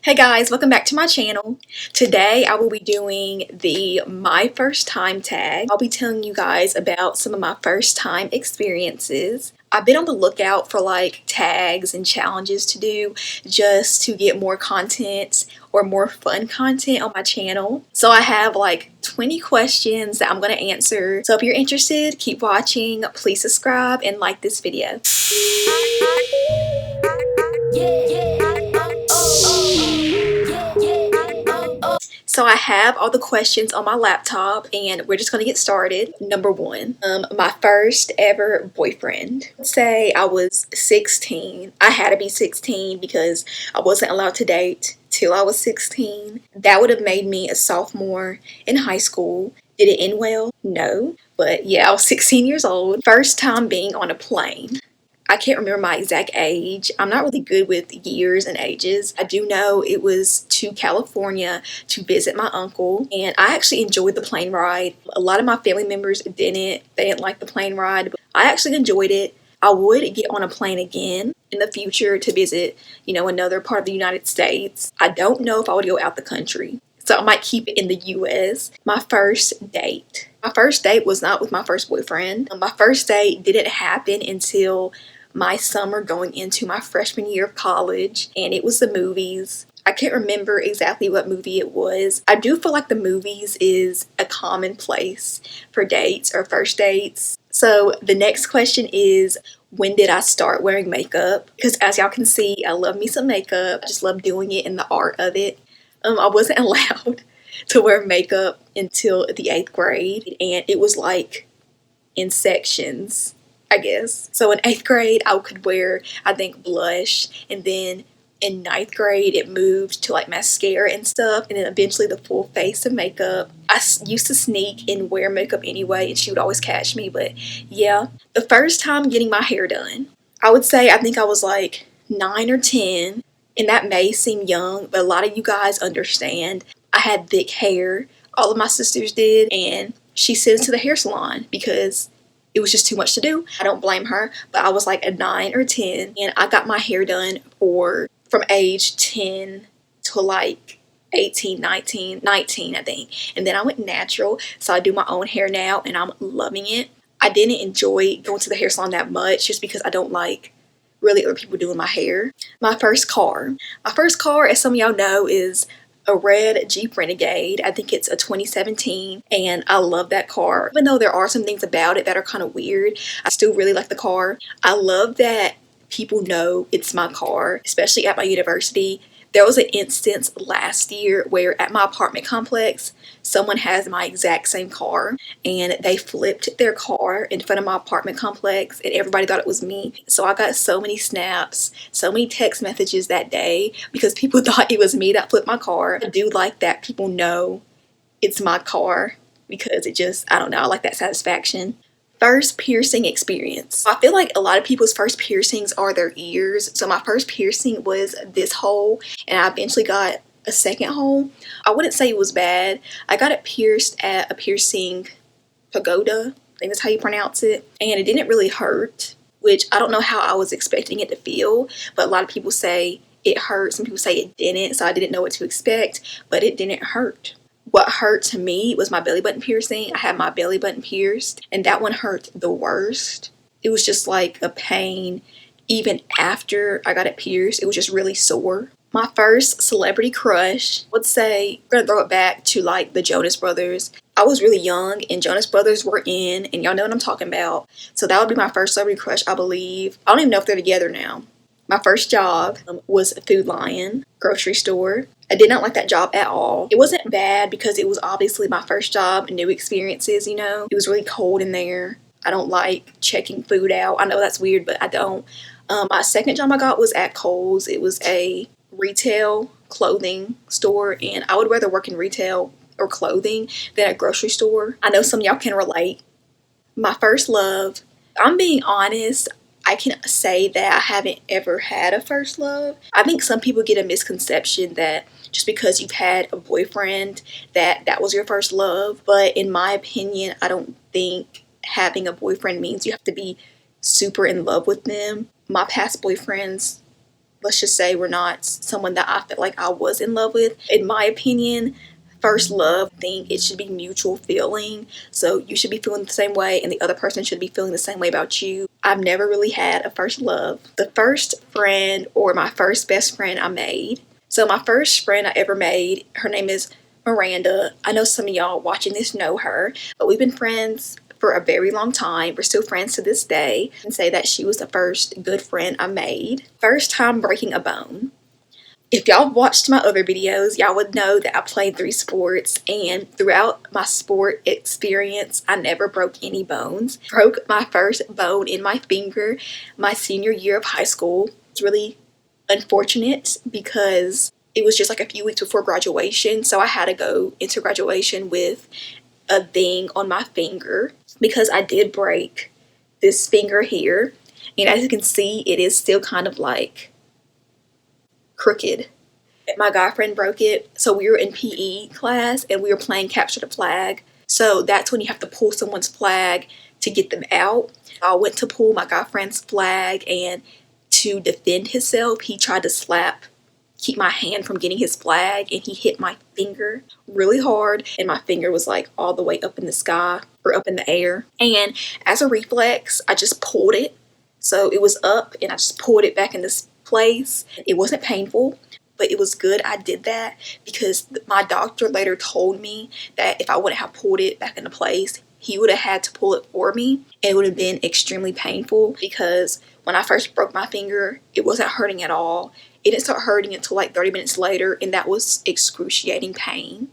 Hey guys, welcome back to my channel. Today I will be doing the my first time tag. I'll be telling you guys about some of my first time experiences. I've been on the lookout for like tags and challenges to do just to get more content or more fun content on my channel. So I have like 20 questions that I'm going to answer. So if you're interested, keep watching. Please subscribe and like this video. So I have all the questions on my laptop and we're just going to get started. Number one, my first ever boyfriend. Let's say I was 16. I had to be 16 because I wasn't allowed to date till I was 16. That would have made me a sophomore in high school. Did it end well? No. But yeah, I was 16 years old. First time being on a plane. I can't remember my exact age. I'm not really good with years and ages. I do know it was to California to visit my uncle, and I actually enjoyed the plane ride. A lot of my family members didn't. They didn't like the plane ride, but I actually enjoyed it. I would get on a plane again in the future to visit, another part of the United States. I don't know if I would go out the country, so I might keep it in the US. My first date. My first date was not with my first boyfriend. My first date didn't happen until my summer going into my freshman year of college, and it was the movies. I can't remember exactly what movie it was. I do feel like the movies is a common place for dates or first dates. So the next question is, when did I start wearing makeup? Because as y'all can see, I love me some makeup. I just love doing it and the art of it. I wasn't allowed to wear makeup until the 8th grade, and it was like in sections, I guess. So in 8th grade, I could wear, I think, blush, and then in 9th grade, it moved to like mascara and stuff, and then eventually the full face of makeup. I used to sneak and wear makeup anyway, and she would always catch me, but yeah. The first time getting my hair done, I would say I think I was like 9 or 10, and that may seem young, but a lot of you guys understand. I had thick hair. All of my sisters did, and she sent us to the hair salon because it was just too much to do. I don't blame her, but I was like a 9 or 10, and I got my hair done from age 10 to like 18, 19, I think. And then I went natural, so I do my own hair now, and I'm loving it. I didn't enjoy going to the hair salon that much just because I don't like really other people doing my hair. My first car. My first car, as some of y'all know, is a red Jeep Renegade. I think it's a 2017, and I love that car. Even though there are some things about it that are kind of weird, I still really like the car. I love that people know it's my car, especially at my university. There was an instance last year where at my apartment complex, someone has my exact same car, and they flipped their car in front of my apartment complex, and everybody thought it was me. So I got so many snaps, so many text messages that day because people thought it was me that flipped my car. I do like that people know it's my car because it just, I don't know, I like that satisfaction. First piercing experience. I feel like a lot of people's first piercings are their ears. So my first piercing was this hole, and I eventually got a second hole. I wouldn't say it was bad. I got it pierced at a piercing pagoda. I think that's how you pronounce it. And it didn't really hurt, which I don't know how I was expecting it to feel, but a lot of people say it hurt. Some people say it didn't, so I didn't know what to expect, but it didn't hurt. What hurt to me was my belly button piercing. I had my belly button pierced, and that one hurt the worst. It was just like a pain even after I got it pierced. It was just really sore. My first celebrity crush, let's say, we're gonna throw it back to like the Jonas Brothers. I was really young, and Jonas Brothers were in, and y'all know what I'm talking about. So that would be my first celebrity crush, I believe. I don't even know if they're together now. My first job was Food Lion, grocery store. I did not like that job at all. It wasn't bad because it was obviously my first job and new experiences, It was really cold in there. I don't like checking food out. I know that's weird, but I don't. My second job I got was at Kohl's. It was a retail clothing store, and I would rather work in retail or clothing than a grocery store. I know some of y'all can relate. My first love, I'm being honest, I can say that I haven't ever had a first love. I think some people get a misconception that just because you've had a boyfriend that was your first love. But in my opinion, I don't think having a boyfriend means you have to be super in love with them. My past boyfriends, let's just say we're not someone that I felt like I was in love with. In my opinion, first love, I think it should be mutual feeling. So you should be feeling the same way and the other person should be feeling the same way about you. I've never really had a first love. The first friend or my first best friend I made. So my first friend I ever made, her name is Miranda. I know some of y'all watching this know her, but we've been friends for a very long time. We're still friends to this day. I can say that she was the first good friend I made. First time breaking a bone. If y'all watched my other videos, y'all would know that I played 3 sports, and throughout my sport experience, I never broke any bones. Broke my first bone in my finger my senior year of high school. It's really unfortunate because it was just like a few weeks before graduation, so I had to go into graduation with a thing on my finger because I did break this finger here, and as you can see, it is still kind of like crooked. My guy friend broke it, so we were in PE class and we were playing capture the flag. So that's when you have to pull someone's flag to get them out. I went to pull my guy friend's flag, and to defend himself, he tried to keep my hand from getting his flag, and he hit my finger really hard, and my finger was like all the way up in the sky or up in the air. And as a reflex, I just pulled it. So it was up and I just pulled it back in this place. It wasn't painful, but it was good I did that because my doctor later told me that if I wouldn't have pulled it back into place, he would have had to pull it for me, and it would have been extremely painful because when I first broke my finger, it wasn't hurting at all. It didn't start hurting until like 30 minutes later, and that was excruciating pain.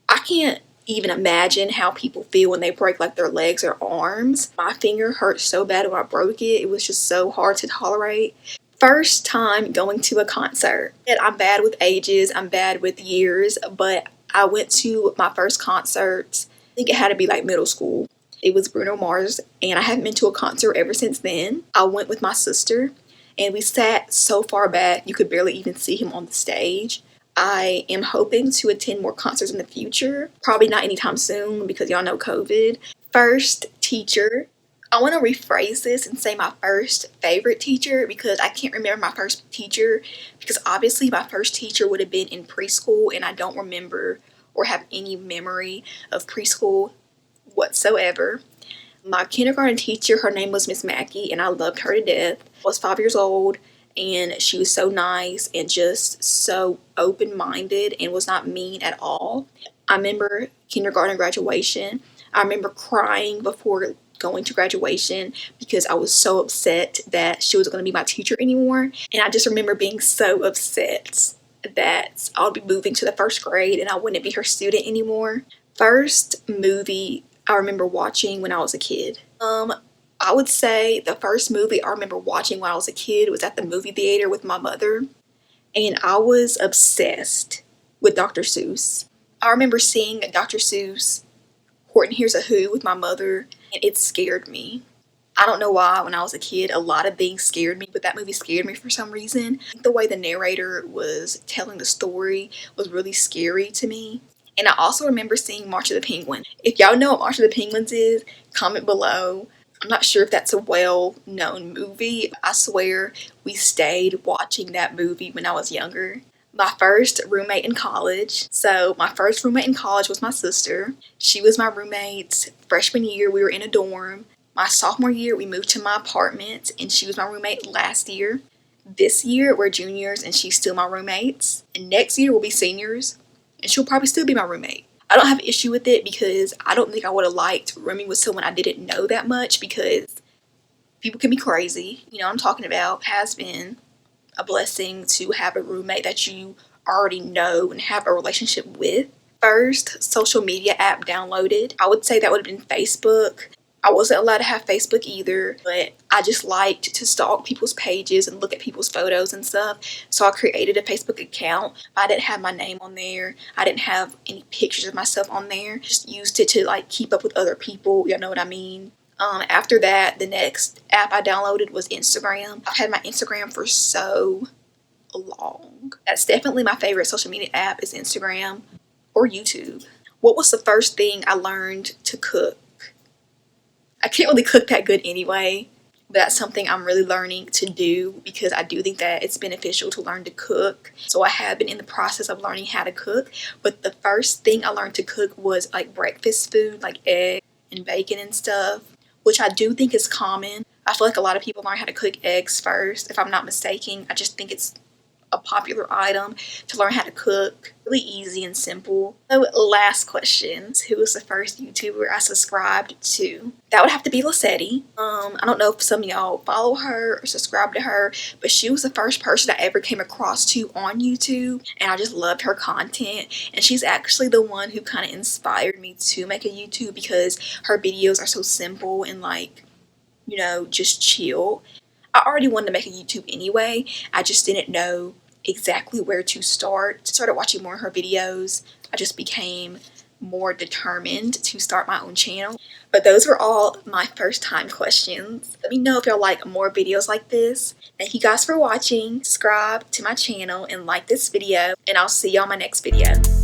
I can't even imagine how people feel when they break like their legs or arms. My finger hurt so bad when I broke it. It was just so hard to tolerate. First time going to a concert. And I'm bad with ages, I'm bad with years, but I went to my first concert, I think it had to be like middle school. It was Bruno Mars, and I haven't been to a concert ever since then. I went with my sister, and we sat so far back you could barely even see him on the stage. I am hoping to attend more concerts in the future. Probably not anytime soon because y'all know COVID. First teacher. I want to rephrase this and say my first favorite teacher because I can't remember my first teacher because obviously my first teacher would have been in preschool, and I don't remember or have any memory of preschool whatsoever. My kindergarten teacher, her name was Miss Mackey, and I loved her to death. I was 5 years old, and she was so nice and just so open-minded and was not mean at all. I remember kindergarten graduation. I remember crying before going to graduation because I was so upset that she wasn't going to be my teacher anymore. And I just remember being so upset that I would be moving to the first grade and I wouldn't be her student anymore. First movie I remember watching when I was a kid. I would say the first movie I remember watching when I was a kid was at the movie theater with my mother, and I was obsessed with Dr. Seuss. I remember seeing Dr. Seuss, Horton Hears a Who with my mother, and it scared me. I don't know why when I was a kid a lot of things scared me, but that movie scared me for some reason. The way the narrator was telling the story was really scary to me. And I also remember seeing March of the Penguins. If y'all know what March of the Penguins is, comment below. I'm not sure if that's a well-known movie. I swear we stayed watching that movie when I was younger. My first roommate in college. So my first roommate in college was my sister. She was my roommate freshman year. We were in a dorm. My sophomore year, we moved to my apartment, and she was my roommate last year. This year, we're juniors, and she's still my roommate. And next year, we'll be seniors, and she'll probably still be my roommate. I don't have an issue with it because I don't think I would have liked rooming with someone I didn't know that much because people can be crazy. You know what I'm talking about. It has been a blessing to have a roommate that you already know and have a relationship with. First social media app downloaded, I would say that would have been Facebook. I wasn't allowed to have Facebook either, but I just liked to stalk people's pages and look at people's photos and stuff. So I created a Facebook account. I didn't have my name on there. I didn't have any pictures of myself on there. Just used it to like keep up with other people. You know what I mean? After that, the next app I downloaded was Instagram. I've had my Instagram for so long. That's definitely my favorite social media app is Instagram or YouTube. What was the first thing I learned to cook? I can't really cook that good anyway. That's something I'm really learning to do because I do think that it's beneficial to learn to cook. So I have been in the process of learning how to cook, but the first thing I learned to cook was like breakfast food, like eggs and bacon and stuff, which I do think is common. I feel like a lot of people learn how to cook eggs first, if I'm not mistaken. I just think it's a popular item to learn how to cook. Really easy and simple. So last question. Who was the first YouTuber I subscribed to? That would have to be Lissetti. I don't know if some of y'all follow her or subscribe to her, but she was the first person I ever came across to on YouTube, and I just loved her content. And she's actually the one who kind of inspired me to make a YouTube because her videos are so simple and like, you know, just chill. I already wanted to make a YouTube anyway. I just didn't know exactly where to start. Started watching more of her videos. I just became more determined to start my own channel. But those were all my first time questions. Let me know if y'all like more videos like this. Thank you guys for watching. Subscribe to my channel and like this video, and I'll see y'all in my next video.